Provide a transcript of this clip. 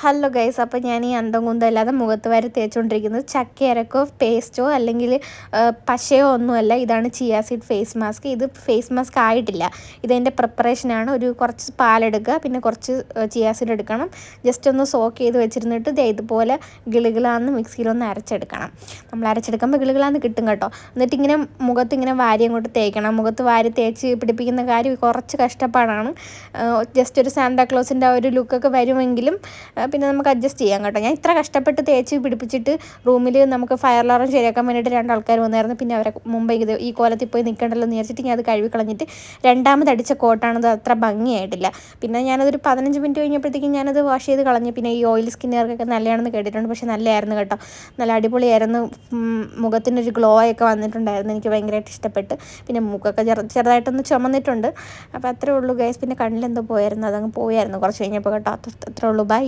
Hello guys, അപ്പോൾ ഞാൻ ഈ അന്തം കുന്തം അല്ലാതെ മുഖത്ത് വാരി തേച്ചുകൊണ്ടിരിക്കുന്നത് ചക്കയരക്കോ പേസ്റ്റോ അല്ലെങ്കിൽ പശയോ ഒന്നുമല്ല. ഇതാണ് ചിയ സീഡ് ഫേസ് മാസ്ക്. ഇത് ഫേസ് മാസ്ക് ആയിട്ടില്ല. ഇതെൻ്റെ പ്രിപ്പറേഷനാണ്. കുറച്ച് പാലെടുക്കുക, പിന്നെ കുറച്ച് ചിയ സീഡ് എടുക്കണം. ജസ്റ്റ് ഒന്ന് സോക്ക് ചെയ്ത് വെച്ചിരുന്നിട്ട് ഇതുപോലെ ഗിളുകിളാന്ന് മിക്സിയിലൊന്ന് അരച്ചെടുക്കണം. നമ്മൾ അരച്ചെടുക്കുമ്പോൾ ഗിളുകിളാന്ന് കിട്ടും കേട്ടോ. എന്നിട്ട് ഇങ്ങനെ മുഖത്ത് ഇങ്ങനെ വാരി അങ്ങോട്ട് തേക്കണം. മുഖത്ത് വാരി തേച്ച് പിടിപ്പിക്കുന്ന കാര്യം കുറച്ച് കഷ്ടപ്പാടാണ്. ജസ്റ്റ് ഒരു സാന്താക്ലോസിൻ്റെ ഒരു ലുക്കൊക്കെ വരുമെങ്കിലും പിന്നെ നമുക്ക് അഡ്ജസ്റ്റ് ചെയ്യാം കേട്ടോ. ഞാൻ ഇത്ര കഷ്ടപ്പെട്ട് തേച്ച് പിടിപ്പിച്ചിട്ട് റൂമിൽ നമുക്ക് ഫയർ അലാറം ശരിയാക്കാൻ വേണ്ടിയിട്ട് 2 ആൾക്കാർ വന്നായിരുന്നു. പിന്നെ അവരെ മുമ്പേ ഈ കോലത്തിൽ പോയി നിൽക്കണ്ടല്ലോ എന്ന് വിചാരിച്ചിട്ട് ഞാൻ അത് കഴുകി കളഞ്ഞിട്ട് രണ്ടാമത് അടിച്ച കോട്ടാണത്. അത്ര ഭംഗിയായിട്ടില്ല. പിന്നെ ഞാനതൊരു 15 മിനിറ്റ് കഴിഞ്ഞപ്പോഴത്തേക്കും ഞാനത് വാഷ് ചെയ്ത് കളഞ്ഞു. പിന്നെ ഈ ഓയിൽ സ്കിന്നുകാർക്കൊക്കെ നല്ലതാണെന്ന് കേട്ടിട്ടുണ്ട്. പക്ഷേ നല്ലതായിരുന്നു കേട്ടോ. നല്ല അടിപൊളിയായിരുന്നു. മുഖത്തിനൊരു ഗ്ലോ ഒക്കെ വന്നിട്ടുണ്ടായിരുന്നു. എനിക്ക് ഭയങ്കരമായിട്ട് ഇഷ്ടപ്പെട്ട്. പിന്നെ മൂക്കൊക്കെ ചെറുതായിട്ടൊന്ന് ചുമന്നിട്ടുണ്ട്. അപ്പോൾ അത്രേ ഉള്ളൂ ഗൈസ്. പിന്നെ കണ്ണിലെന്തോ പോയായിരുന്നു, അതങ്ങ് പോയായിരുന്നു കുറച്ച് കഴിഞ്ഞപ്പോൾ കേട്ടോ. അത്രേ ഉള്ളൂ. ബൈ.